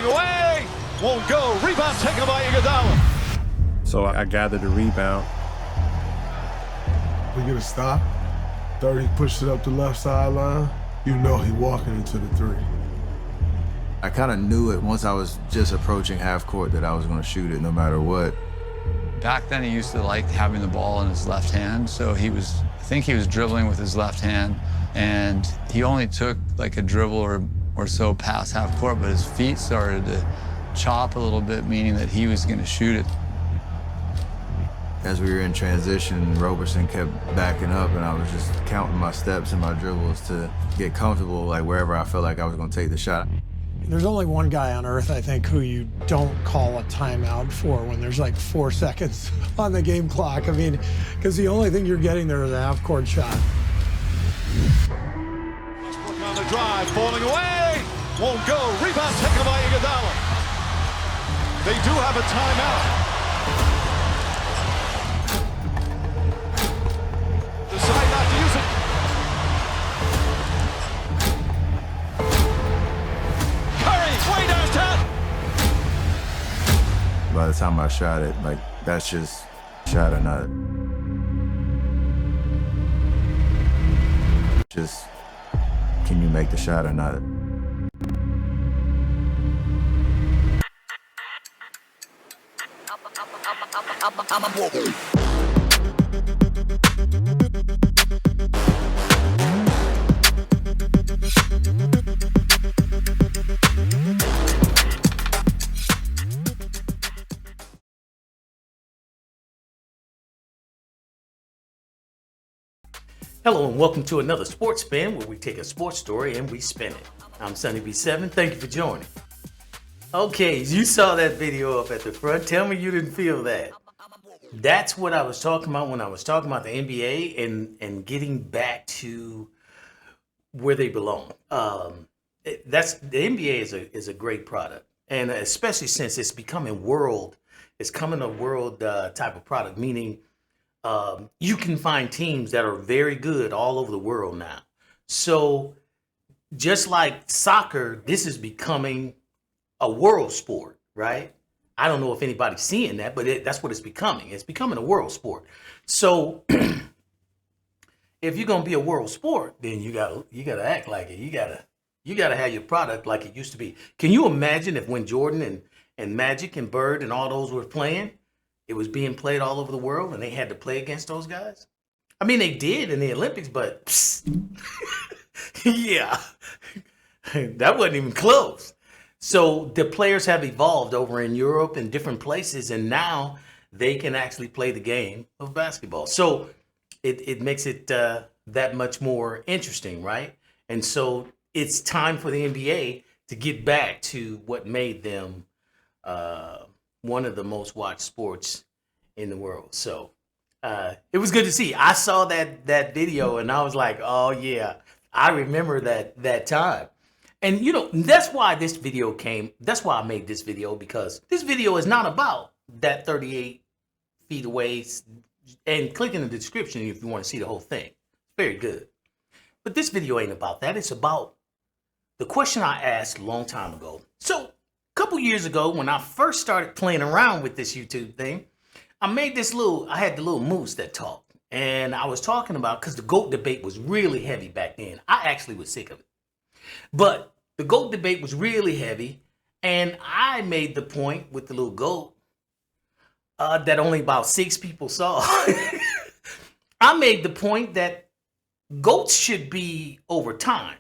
Away! Won't go. Rebound taken by Iguodala. So I gathered the rebound. We get a stop. 30 pushed it up the left sideline. You know he walking into the three. I kind of knew it once I was just approaching half court that I was going to shoot it no matter what. Back then, he used to like having the ball in his left hand, so I think he was dribbling with his left hand, and he only took like a dribble or so past half court, but his feet started to chop a little bit, meaning that he was going to shoot it. As we were in transition, Roberson kept backing up, and I was just counting my steps and my dribbles to get comfortable, like wherever I felt like I was going to take the shot. There's only one guy on earth, I think, who you don't call a timeout for when there's like 4 seconds on the game clock. I mean, because the only thing you're getting there is a half-court shot. Westbrook on the drive, falling away. Won't go. Rebound taken by Iguodala. They do have a timeout. Decide not to use it. Way downtown. By the time I shot it, like, that's just shot or not. Just, can you make the shot or not? Hello and welcome to another Sports Spin, where we take a sports story and we spin it. I'm Sun-EB7. Thank you for joining. Okay, you saw that video up at the front. Tell me you didn't feel that. That's what I was talking about when I was talking about the NBA and getting back to where they belong. That's the NBA is a great product, and especially since it's becoming a world type of product, meaning you can find teams that are very good all over the world now. So just like soccer, this is becoming a world sport, right? I don't know if anybody's seeing that, but that's what it's becoming. It's becoming a world sport. So if you're gonna be a world sport, then you gotta act like it. You gotta have your product like it used to be. Can you imagine if when Jordan and Magic and Bird and all those were playing, it was being played all over the world and they had to play against those guys? I mean, they did in the Olympics, but yeah, that wasn't even close. So the players have evolved over in Europe and different places, and now they can actually play the game of basketball. So it makes it that much more interesting, right? And so it's time for the NBA to get back to what made them one of the most watched sports in the world. So it was good to see. I saw that video and I was like, oh yeah, I remember that time. And you know, that's why this video came. That's why I made this video, because this video is not about that 38 feet away. And click in the description if you want to see the whole thing. Very good. But this video ain't about that. It's about the question I asked a long time ago. So a couple years ago, when I first started playing around with this YouTube thing, I had the little moose that talked. And I was talking about, because the GOAT debate was really heavy back then. I actually was sick of it. But the GOAT debate was really heavy. And I made the point with the little GOAT that only about 6 people saw. I made the point that GOATs should be over time.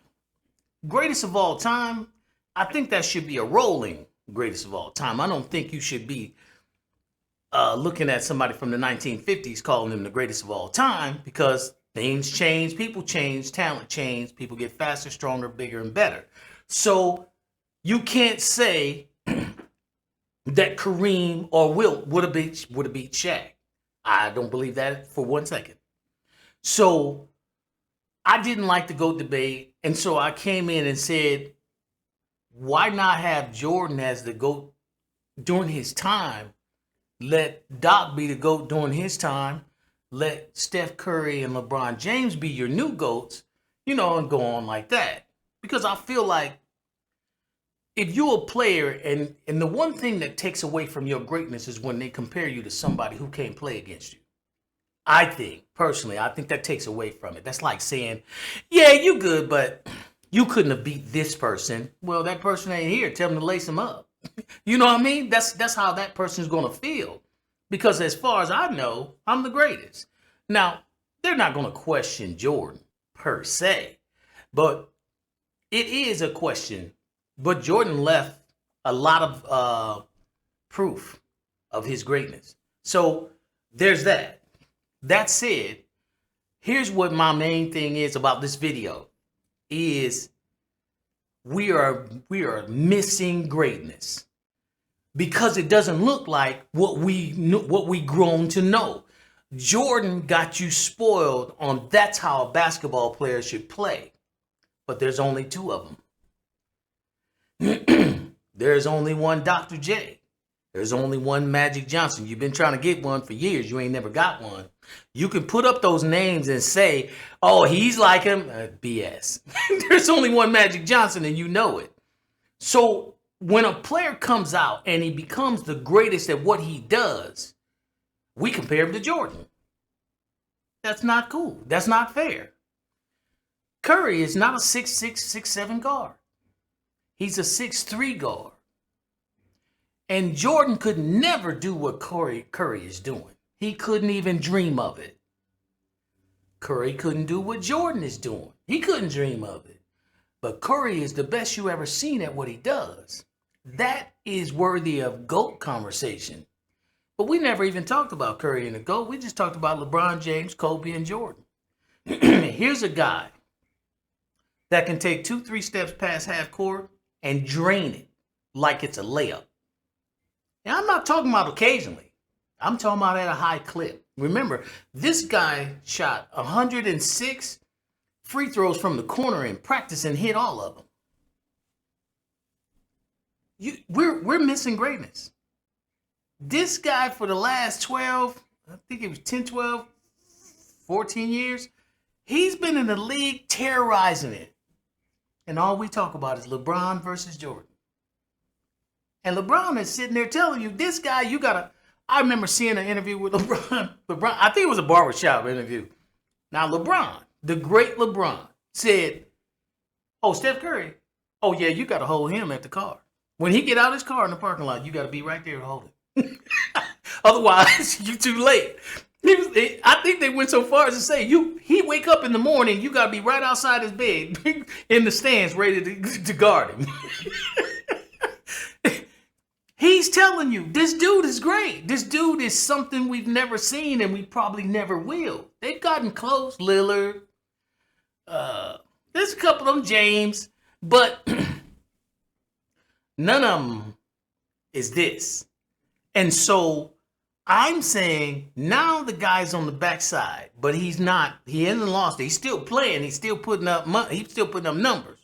Greatest of all time, I think that should be a rolling greatest of all time. I don't think you should be looking at somebody from the 1950s calling them the greatest of all time, because things change, people change, talent change, people get faster, stronger, bigger, and better. So you can't say that Kareem or Wilt would have beat Shaq. I don't believe that for 1 second. So I didn't like the GOAT debate, and so I came in and said, why not have Jordan as the GOAT during his time? Let Doc be the GOAT during his time. Let Steph Curry and LeBron James be your new GOATs, and go on like that. Because I feel like if you're a player, and the one thing that takes away from your greatness is when they compare you to somebody who can't play against you. I think, personally, I think that takes away from it. That's like saying, yeah, you good, but you couldn't have beat this person. Well, that person ain't here. Tell them to lace him up. You know what I mean? That's how that person's going to feel. Because as far as I know, I'm the greatest. Now, they're not going to question Jordan per se, but it is a question. But Jordan left a lot of proof of his greatness. So there's that. That said, here's what my main thing is about this video is we are missing greatness because it doesn't look like what we grown to know. Jordan got you spoiled on that's how a basketball player should play. But there's only two of them. There's only one Dr. J. There's only one Magic Johnson. You've been trying to get one for years. You ain't never got one. You can put up those names and say, oh, he's like him. BS. There's only one Magic Johnson and you know it. So when a player comes out and he becomes the greatest at what he does, we compare him to Jordan. That's not cool. That's not fair. Curry is not a 6'6", 6'7" guard. He's a 6'3" guard. And Jordan could never do what Curry is doing. He couldn't even dream of it. Curry couldn't do what Jordan is doing. He couldn't dream of it. But Curry is the best you ever seen at what he does. That is worthy of GOAT conversation. But we never even talked about Curry and the GOAT. We just talked about LeBron James, Kobe, and Jordan. Here's a guy that can take 2-3 steps past half court and drain it like it's a layup. Now, I'm not talking about occasionally. I'm talking about at a high clip. Remember, this guy shot 106 free throws from the corner in practice and hit all of them. We're missing greatness. This guy for the last 12, I think it was 10, 12, 14 years, he's been in the league terrorizing it. And all we talk about is LeBron versus Jordan. And LeBron is sitting there telling you, this guy, you gotta. I remember seeing an interview with LeBron. I think it was a barbershop interview. Now, LeBron, the great LeBron, said, oh, Steph Curry, oh, yeah, you gotta hold him at the car. When he get out of his car in the parking lot, you gotta be right there to hold him. Otherwise, you too late. I think they went so far as to say, he wake up in the morning, you gotta be right outside his bed in the stands ready to guard him. He's telling you, this dude is great. This dude is something we've never seen and we probably never will. They've gotten close, Lillard. There's a couple of them, James. But none of them is this. And so I'm saying now the guy's on the backside, but he's not. He hasn't lost it. He's still playing. He's still putting up money. He's still putting up numbers.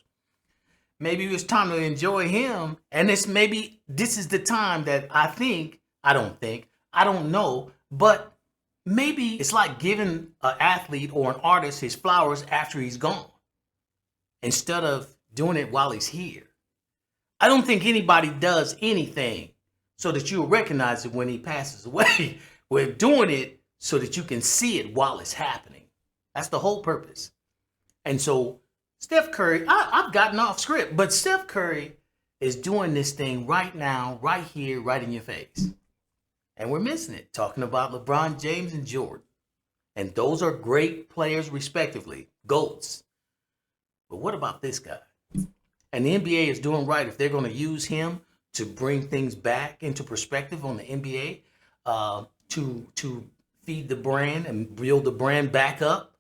Maybe it's time to enjoy him. And maybe this is the time that I don't know, but maybe it's like giving an athlete or an artist his flowers after he's gone instead of doing it while he's here. I don't think anybody does anything so that you'll recognize it when he passes away. We're doing it so that you can see it while it's happening. That's the whole purpose. And so Steph Curry, I've gotten off script, but Steph Curry is doing this thing right now, right here, right in your face. And we're missing it, talking about LeBron James and Jordan. And those are great players, respectively, GOATs. But what about this guy? And the NBA is doing right if they're going to use him to bring things back into perspective on the NBA, to feed the brand and build the brand back up.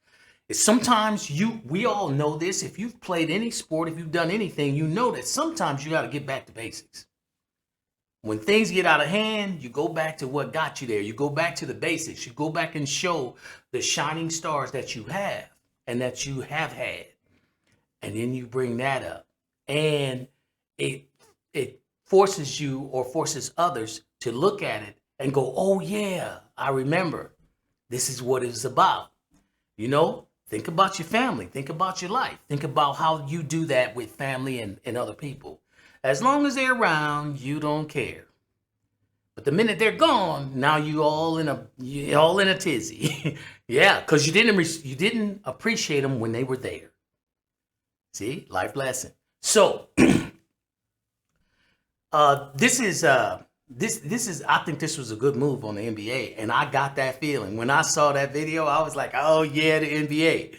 Sometimes we all know this. If you've played any sport, if you've done anything, you know that sometimes you got to get back to basics. When things get out of hand, you go back to what got you there. You go back to the basics. You go back and show the shining stars that you have and that you have had. And then you bring that up. And it forces you or forces others to look at it and go, oh, yeah, I remember. This is what it's about. You know? Think about your family. Think about your life. Think about how you do that with family and other people. As long as they're around, you don't care. But the minute they're gone, now you all in a tizzy. Yeah, because you didn't appreciate them when they were there. See, life lesson. So this is I think this was a good move on the NBA, and I got that feeling when I saw that video. I was like, oh yeah, the NBA.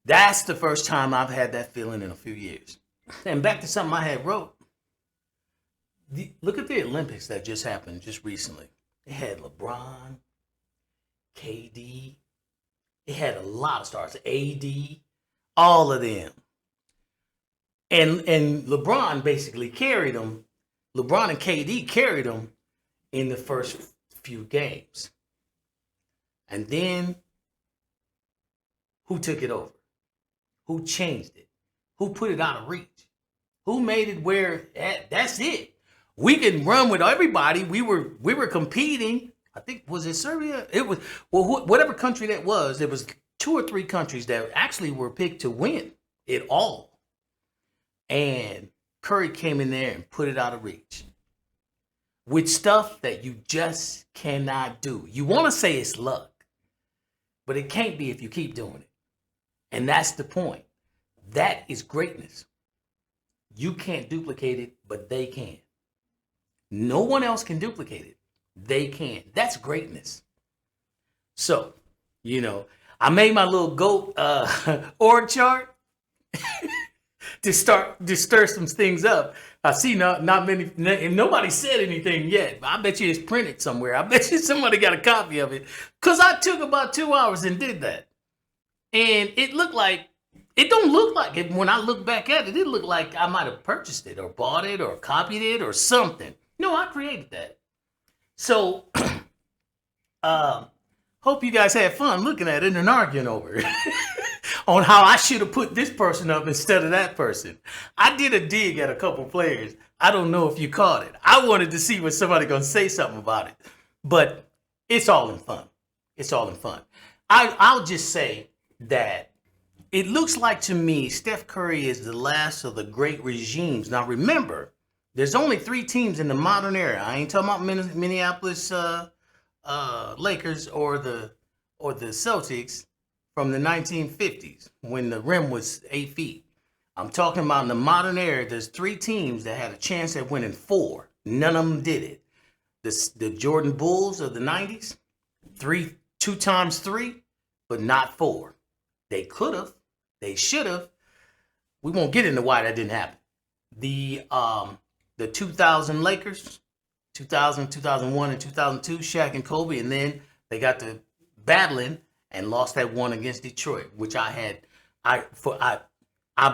That's the first time I've had that feeling in a few years. And back to something I had wrote. Look at the Olympics that just happened just recently. It had LeBron, KD. It had a lot of stars. AD, all of them. And LeBron basically carried them. LeBron and KD carried them in the first few games. And then who took it over? Who changed it? Who put it out of reach? Who made it where that's it? We can run with everybody. We were competing. I think, was it Serbia? It was, well, whatever country that was, there was 2 or 3 countries that actually were picked to win it all. And Curry came in there and put it out of reach with stuff that you just cannot do. You want to say it's luck, but it can't be if you keep doing it. And that's the point. That is greatness. You can't duplicate it, but they can. No one else can duplicate it. They can. That's greatness. So, I made my little GOAT org chart to stir some things up. I see not many, and nobody said anything yet. I bet you it's printed somewhere. I bet you somebody got a copy of it. Because I took about 2 hours and did that. And it don't look like it. When I look back at it, it looked like I might have purchased it or bought it or copied it or something. No, I created that. So, hope you guys had fun looking at it and arguing over it on how I should have put this person up instead of that person. I did a dig at a couple players. I don't know if you caught it. I wanted to see was somebody going to say something about it, but it's all in fun. It's all in fun. I'll just say that it looks like to me Steph Curry is the last of the great regimes. Now remember, there's only 3 teams in the modern era. I ain't talking about Minneapolis Lakers or the Celtics from the 1950s when the rim was 8 feet. I'm talking about in the modern era, there's 3 teams that had a chance at winning 4. None of them did it. The Jordan Bulls of the 90s, 2 times 3, but not 4. They could have. They should have. We won't get into why that didn't happen. The 2000 Lakers, 2000, 2001, and 2002, Shaq and Kobe, and then they got to battling and lost that one against Detroit, which I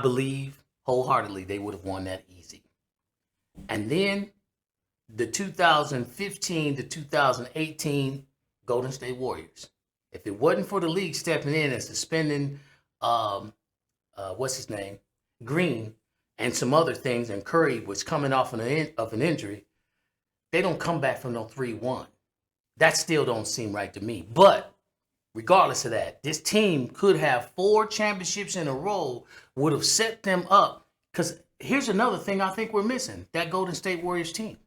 believe wholeheartedly they would have won that easy. And then the 2015 to 2018 Golden State Warriors. If it wasn't for the league stepping in and suspending, what's his name, Green, and some other things, and Curry was coming off of an injury, they don't come back from no 3-1. That still don't seem right to me. But regardless of that, this team could have 4 championships in a row, would have set them up. Because here's another thing I think we're missing, that Golden State Warriors team.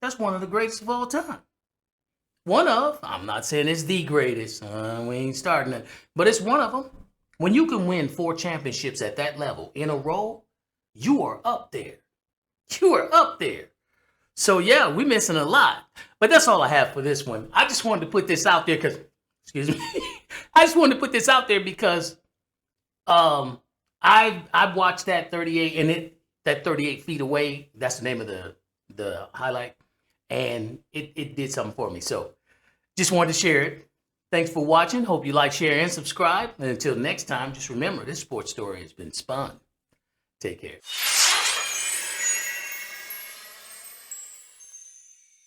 That's one of the greatest of all time. I'm not saying it's the greatest. We ain't starting it. But it's one of them. When you can win 4 championships at that level in a row, you are up there. You are up there. So, yeah, we're missing a lot. But that's all I have for this one. I just wanted to put this out there because, excuse me. I just wanted to put this out there because I watched that 38, and that 38 feet away, that's the name of the highlight. And it did something for me. So, just wanted to share it. Thanks for watching. Hope you like, share, and subscribe. And until next time, just remember, this sports story has been spun. Take care.